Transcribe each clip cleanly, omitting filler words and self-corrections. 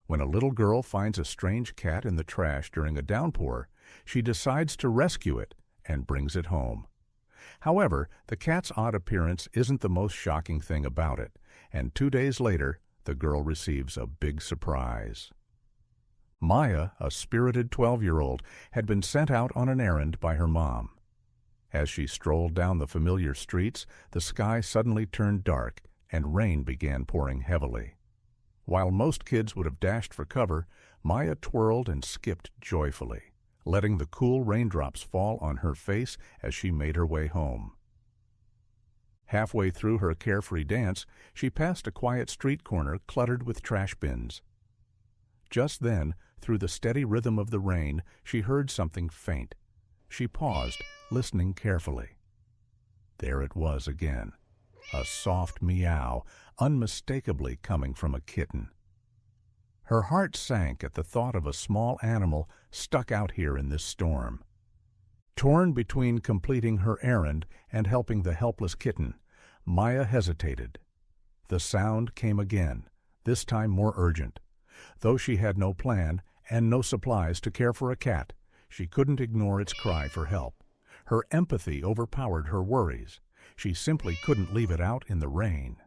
When a little girl finds a strange cat in the trash during a downpour, she decides to rescue it and brings it home. However, the cat's odd appearance isn't the most shocking thing about it, and 2 days later, the girl receives a big surprise. Maya, a spirited 12-year-old, had been sent out on an errand by her mom. As she strolled down the familiar streets, the sky suddenly turned dark and rain began pouring heavily. While most kids would have dashed for cover, Maya twirled and skipped joyfully, letting the cool raindrops fall on her face as she made her way home. Halfway through her carefree dance, she passed a quiet street corner cluttered with trash bins. Just then, through the steady rhythm of the rain, she heard something faint. She paused, listening carefully. There it was again, a soft meow, unmistakably coming from a kitten. Her heart sank at the thought of a small animal stuck out here in this storm. Torn between completing her errand and helping the helpless kitten, Maya hesitated. The sound came again, this time more urgent. Though she had no plan and no supplies to care for a cat, she couldn't ignore its cry for help. Her empathy overpowered her worries. She simply couldn't leave it out in the rain.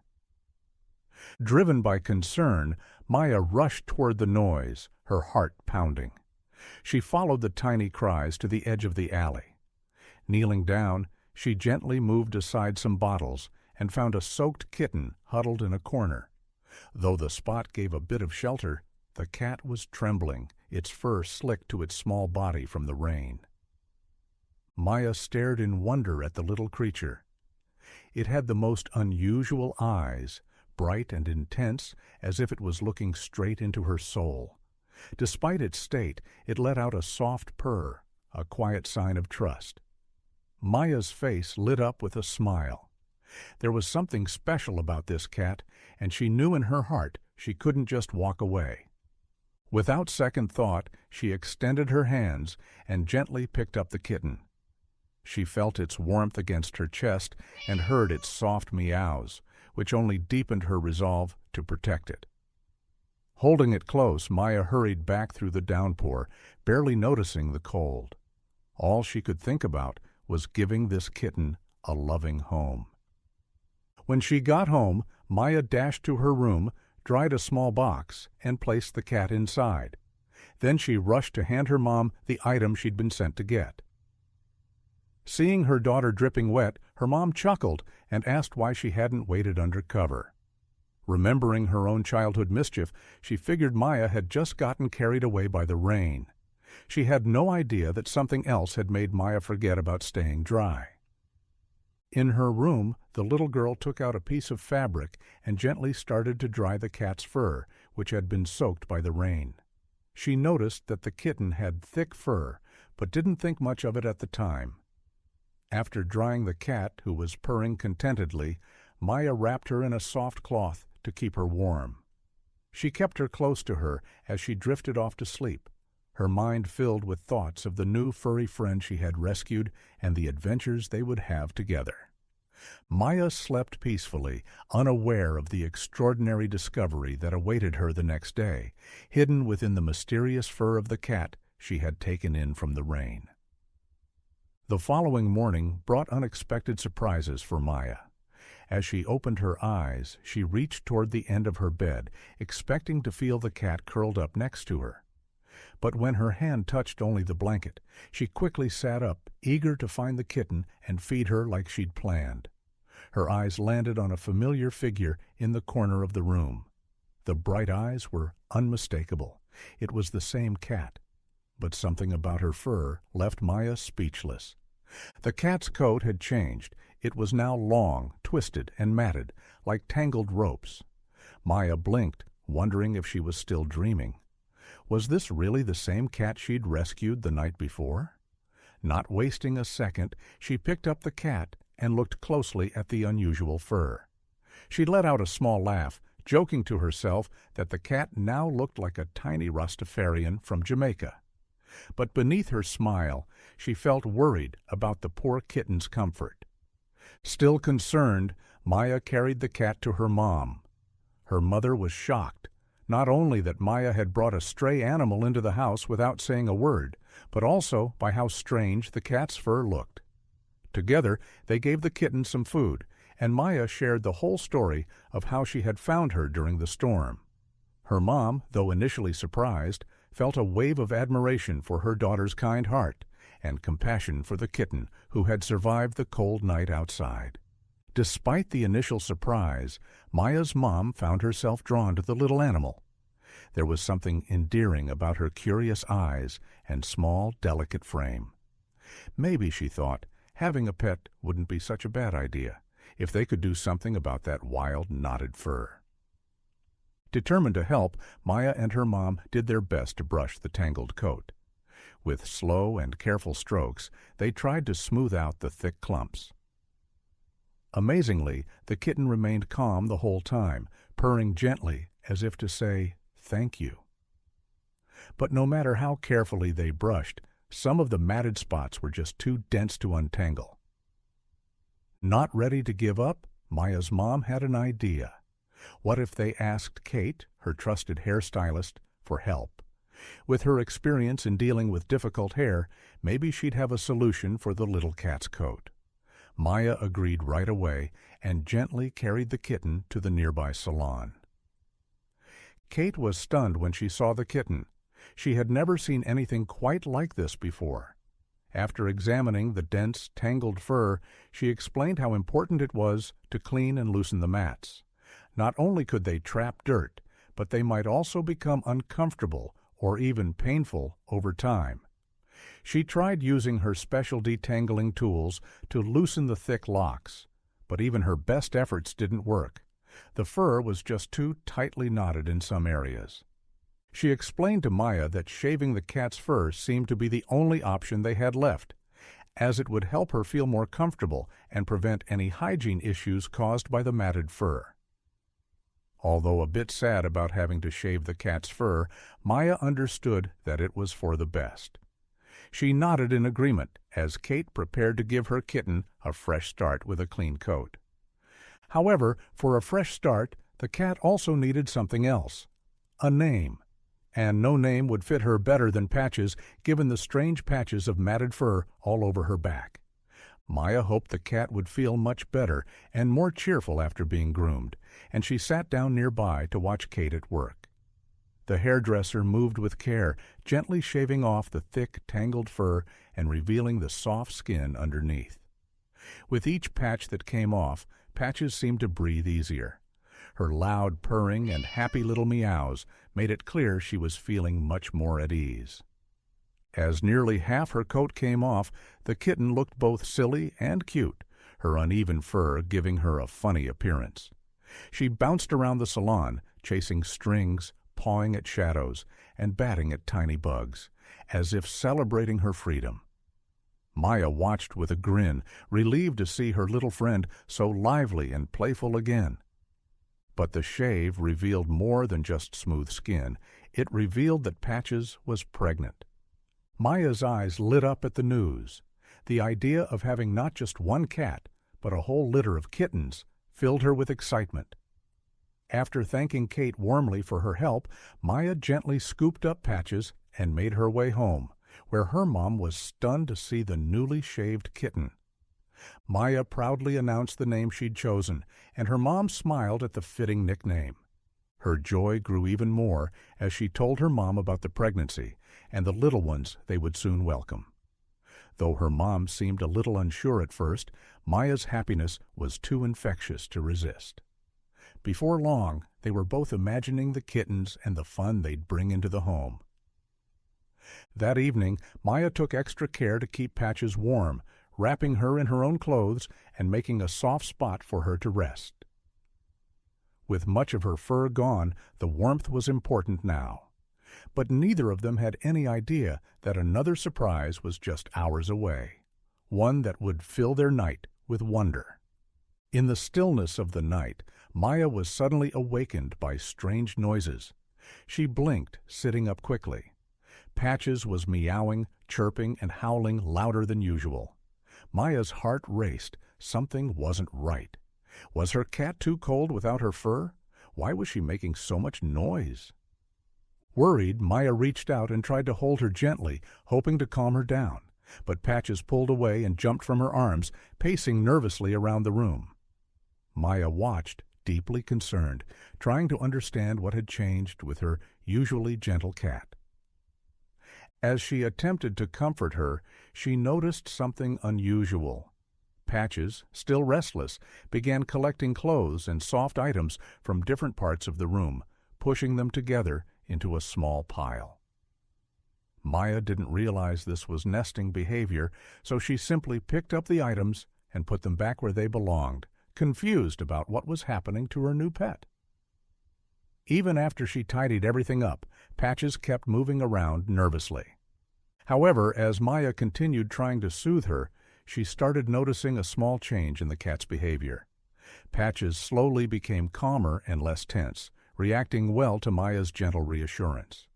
Driven by concern, Maya rushed toward the noise, her heart pounding. She followed the tiny cries to the edge of the alley. Kneeling down, she gently moved aside some bottles and found a soaked kitten huddled in a corner. Though the spot gave a bit of shelter, the cat was trembling, its fur slicked to its small body from the rain. Maya stared in wonder at the little creature. It had the most unusual eyes, bright and intense, as if it was looking straight into her soul. Despite its state, it let out a soft purr, a quiet sign of trust. Maya's face lit up with a smile. There was something special about this cat, and she knew in her heart she couldn't just walk away. Without second thought, she extended her hands and gently picked up the kitten. She felt its warmth against her chest and heard its soft meows, which only deepened her resolve to protect it. Holding it close, Maya hurried back through the downpour, barely noticing the cold. All she could think about was giving this kitten a loving home. When she got home, Maya dashed to her room, dried a small box, and placed the cat inside. Then she rushed to hand her mom the item she'd been sent to get. Seeing her daughter dripping wet, her mom chuckled and asked why she hadn't waited under cover. Remembering her own childhood mischief, she figured Maya had just gotten carried away by the rain. She had no idea that something else had made Maya forget about staying dry. In her room, the little girl took out a piece of fabric and gently started to dry the cat's fur, which had been soaked by the rain. She noticed that the kitten had thick fur, but didn't think much of it at the time. After drying the cat, who was purring contentedly, Maya wrapped her in a soft cloth to keep her warm. She kept her close to her as she drifted off to sleep, her mind filled with thoughts of the new furry friend she had rescued and the adventures they would have together. Maya slept peacefully, unaware of the extraordinary discovery that awaited her the next day, hidden within the mysterious fur of the cat she had taken in from the rain. The following morning brought unexpected surprises for Maya. As she opened her eyes, she reached toward the end of her bed, expecting to feel the cat curled up next to her. But when her hand touched only the blanket, she quickly sat up, eager to find the kitten and feed her like she'd planned. Her eyes landed on a familiar figure in the corner of the room. The bright eyes were unmistakable. It was the same cat. But something about her fur left Maya speechless. The cat's coat had changed. It was now long, twisted, and matted, like tangled ropes. Maya blinked, wondering if she was still dreaming. Was this really the same cat she'd rescued the night before? Not wasting a second, she picked up the cat and looked closely at the unusual fur. She let out a small laugh, joking to herself that the cat now looked like a tiny Rastafarian from Jamaica. But beneath her smile, she felt worried about the poor kitten's comfort. Still concerned, Maya carried the cat to her mom. Her mother was shocked. Not only that Maya had brought a stray animal into the house without saying a word, but also by how strange the cat's fur looked. Together, they gave the kitten some food, and Maya shared the whole story of how she had found her during the storm. Her mom, though initially surprised, felt a wave of admiration for her daughter's kind heart and compassion for the kitten who had survived the cold night outside. Despite the initial surprise, Maya's mom found herself drawn to the little animal. There was something endearing about her curious eyes and small, delicate frame. Maybe, she thought, having a pet wouldn't be such a bad idea if they could do something about that wild, knotted fur. Determined to help, Maya and her mom did their best to brush the tangled coat. With slow and careful strokes, they tried to smooth out the thick clumps. Amazingly, the kitten remained calm the whole time, purring gently as if to say, "Thank you." But no matter how carefully they brushed, some of the matted spots were just too dense to untangle. Not ready to give up, Maya's mom had an idea. What if they asked Kate, her trusted hairstylist, for help? With her experience in dealing with difficult hair, maybe she'd have a solution for the little cat's coat. Maya agreed right away and gently carried the kitten to the nearby salon. Kate was stunned when she saw the kitten. She had never seen anything quite like this before. After examining the dense, tangled fur, she explained how important it was to clean and loosen the mats. Not only could they trap dirt, but they might also become uncomfortable or even painful over time. She tried using her special detangling tools to loosen the thick locks, but even her best efforts didn't work. The fur was just too tightly knotted in some areas. She explained to Maya that shaving the cat's fur seemed to be the only option they had left, as it would help her feel more comfortable and prevent any hygiene issues caused by the matted fur. Although a bit sad about having to shave the cat's fur, Maya understood that it was for the best. She nodded in agreement as Kate prepared to give her kitten a fresh start with a clean coat. However, for a fresh start, the cat also needed something else, a name. And no name would fit her better than Patches, given the strange patches of matted fur all over her back. Maya hoped the cat would feel much better and more cheerful after being groomed, and she sat down nearby to watch Kate at work. The hairdresser moved with care, gently shaving off the thick, tangled fur and revealing the soft skin underneath. With each patch that came off, Patches seemed to breathe easier. Her loud purring and happy little meows made it clear she was feeling much more at ease. As nearly half her coat came off, the kitten looked both silly and cute, her uneven fur giving her a funny appearance. She bounced around the salon, chasing strings, pawing at shadows, and batting at tiny bugs, as if celebrating her freedom. Maya watched with a grin, relieved to see her little friend so lively and playful again. But the shave revealed more than just smooth skin. It revealed that Patches was pregnant. Maya's eyes lit up at the news. The idea of having not just one cat, but a whole litter of kittens, filled her with excitement. After thanking Kate warmly for her help, Maya gently scooped up Patches and made her way home, where her mom was stunned to see the newly shaved kitten. Maya proudly announced the name she'd chosen, and her mom smiled at the fitting nickname. Her joy grew even more as she told her mom about the pregnancy and the little ones they would soon welcome. Though her mom seemed a little unsure at first, Maya's happiness was too infectious to resist. Before long, they were both imagining the kittens and the fun they'd bring into the home. That evening, Maya took extra care to keep Patches warm, wrapping her in her own clothes and making a soft spot for her to rest. With much of her fur gone, the warmth was important now. But neither of them had any idea that another surprise was just hours away, one that would fill their night with wonder. In the stillness of the night, Maya was suddenly awakened by strange noises. She blinked, sitting up quickly. Patches was meowing, chirping, and howling louder than usual. Maya's heart raced. Something wasn't right. Was her cat too cold without her fur? Why was she making so much noise? Worried, Maya reached out and tried to hold her gently, hoping to calm her down, but Patches pulled away and jumped from her arms, pacing nervously around the room. Maya watched, deeply concerned, trying to understand what had changed with her usually gentle cat. As she attempted to comfort her, she noticed something unusual. Patches, still restless, began collecting clothes and soft items from different parts of the room, pushing them together into a small pile. Maya didn't realize this was nesting behavior, so she simply picked up the items and put them back where they belonged, confused about what was happening to her new pet. Even after she tidied everything up, Patches kept moving around nervously. However, as Maya continued trying to soothe her, she started noticing a small change in the cat's behavior. Patches slowly became calmer and less tense, reacting well to Maya's gentle reassurance.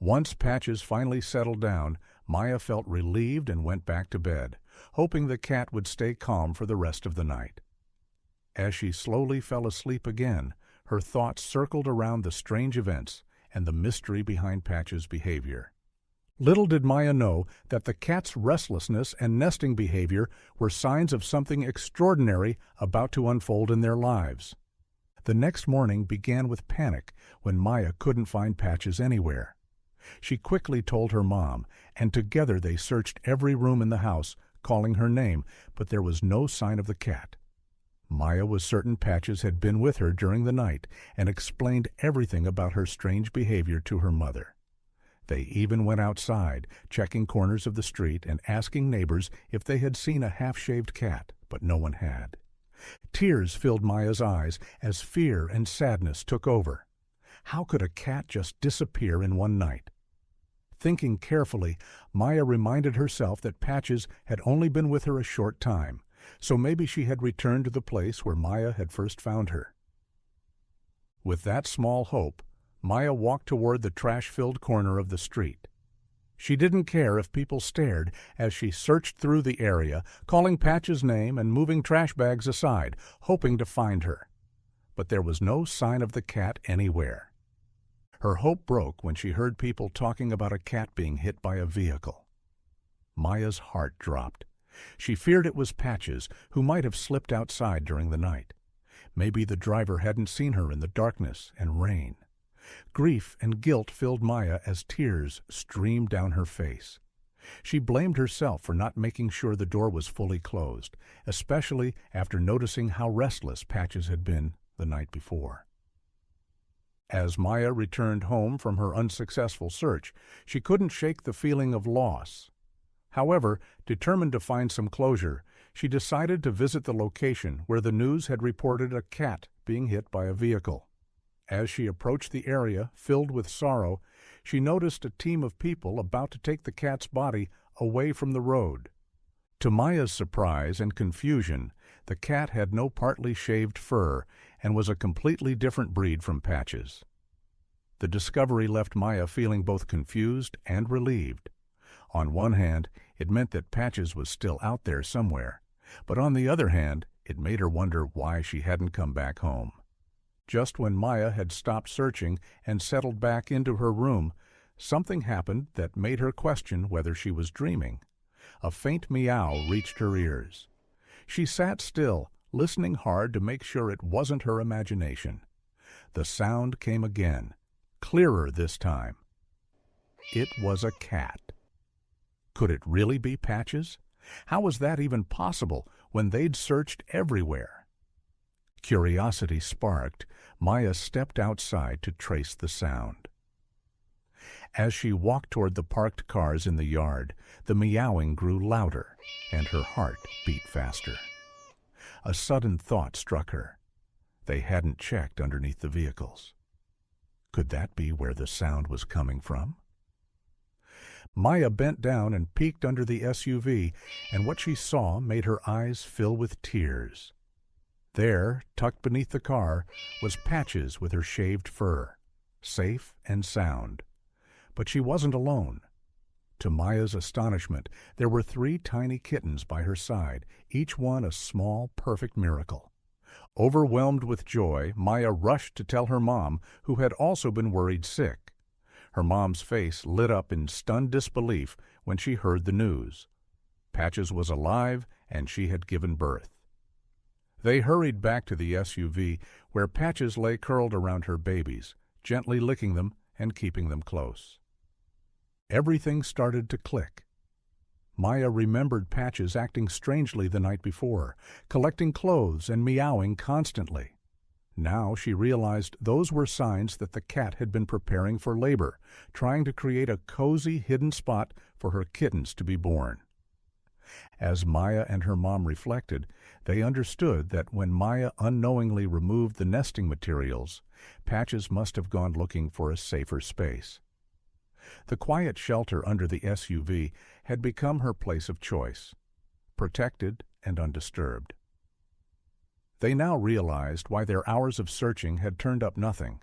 Once Patches finally settled down, Maya felt relieved and went back to bed, hoping the cat would stay calm for the rest of the night. As she slowly fell asleep again, her thoughts circled around the strange events and the mystery behind Patches' behavior. Little did Maya know that the cat's restlessness and nesting behavior were signs of something extraordinary about to unfold in their lives. The next morning began with panic when Maya couldn't find Patches anywhere. She quickly told her mom, and together they searched every room in the house, calling her name, but there was no sign of the cat. Maya was certain Patches had been with her during the night and explained everything about her strange behavior to her mother. They even went outside, checking corners of the street and asking neighbors if they had seen a half-shaved cat, but no one had. Tears filled Maya's eyes as fear and sadness took over. How could a cat just disappear in one night? Thinking carefully, Maya reminded herself that Patches had only been with her a short time, so maybe she had returned to the place where Maya had first found her. With that small hope, Maya walked toward the trash-filled corner of the street. She didn't care if people stared as she searched through the area, calling Patches' name and moving trash bags aside, hoping to find her. But there was no sign of the cat anywhere. Her hope broke when she heard people talking about a cat being hit by a vehicle. Maya's heart dropped. She feared it was Patches, who might have slipped outside during the night. Maybe the driver hadn't seen her in the darkness and rain. Grief and guilt filled Maya as tears streamed down her face. She blamed herself for not making sure the door was fully closed, especially after noticing how restless Patches had been the night before. As Maya returned home from her unsuccessful search, she couldn't shake the feeling of loss. However, determined to find some closure, she decided to visit the location where the news had reported a cat being hit by a vehicle. As she approached the area, filled with sorrow, she noticed a team of people about to take the cat's body away from the road. To Maya's surprise and confusion, the cat had no partly shaved fur and was a completely different breed from Patches. The discovery left Maya feeling both confused and relieved. On one hand, it meant that Patches was still out there somewhere, but on the other hand, it made her wonder why she hadn't come back home. Just when Maya had stopped searching and settled back into her room, something happened that made her question whether she was dreaming. A faint meow reached her ears. She sat still, listening hard to make sure it wasn't her imagination. The sound came again, clearer this time. It was a cat. Could it really be Patches? How was that even possible when they'd searched everywhere? Curiosity sparked, Maya stepped outside to trace the sound. As she walked toward the parked cars in the yard, the meowing grew louder, and her heart beat faster. A sudden thought struck her. They hadn't checked underneath the vehicles. Could that be where the sound was coming from? Maya bent down and peeked under the SUV, and what she saw made her eyes fill with tears. There, tucked beneath the car, was Patches with her shaved fur, safe and sound. But she wasn't alone. To Maya's astonishment, there were 3 tiny kittens by her side, each one a small, perfect miracle. Overwhelmed with joy, Maya rushed to tell her mom, who had also been worried sick. Her mom's face lit up in stunned disbelief when she heard the news. Patches was alive, and she had given birth. They hurried back to the SUV, where Patches lay curled around her babies, gently licking them and keeping them close. Everything started to click. Maya remembered Patches acting strangely the night before, collecting clothes and meowing constantly. Now she realized those were signs that the cat had been preparing for labor, trying to create a cozy hidden spot for her kittens to be born. As Maya and her mom reflected, they understood that when Maya unknowingly removed the nesting materials, Patches must have gone looking for a safer space. The quiet shelter under the SUV had become her place of choice, protected and undisturbed. They now realized why their hours of searching had turned up nothing.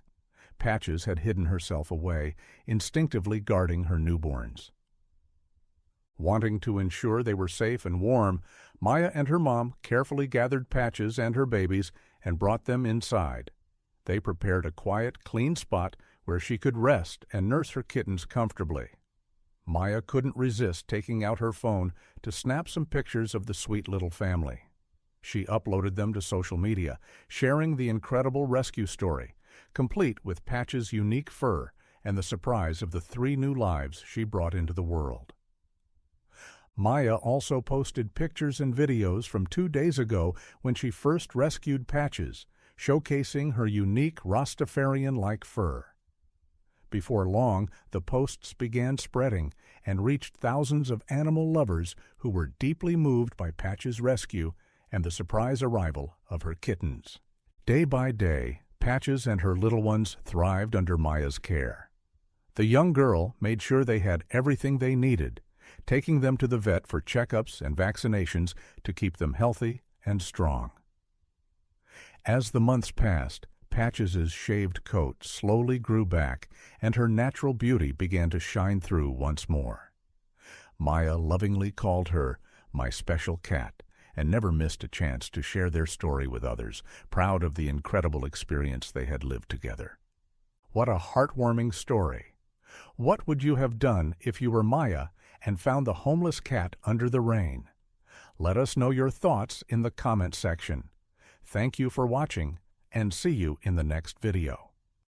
Patches had hidden herself away, instinctively guarding her newborns. Wanting to ensure they were safe and warm, Maya and her mom carefully gathered Patches and her babies and brought them inside. They prepared a quiet, clean spot where she could rest and nurse her kittens comfortably. Maya couldn't resist taking out her phone to snap some pictures of the sweet little family. She uploaded them to social media, sharing the incredible rescue story, complete with Patches' unique fur and the surprise of the 3 new lives she brought into the world. Maya also posted pictures and videos from 2 days ago when she first rescued Patches, showcasing her unique Rastafarian-like fur. Before long, the posts began spreading and reached thousands of animal lovers who were deeply moved by Patches' rescue and the surprise arrival of her kittens. Day by day, Patches and her little ones thrived under Maya's care. The young girl made sure they had everything they needed, taking them to the vet for checkups and vaccinations to keep them healthy and strong. As the months passed, Patches' shaved coat slowly grew back, and her natural beauty began to shine through once more. Maya lovingly called her "my special cat," and never missed a chance to share their story with others, proud of the incredible experience they had lived together. What a heartwarming story! What would you have done if you were Maya and found the homeless cat under the rain? Let us know your thoughts in the comment section. Thank you for watching, and see you in the next video.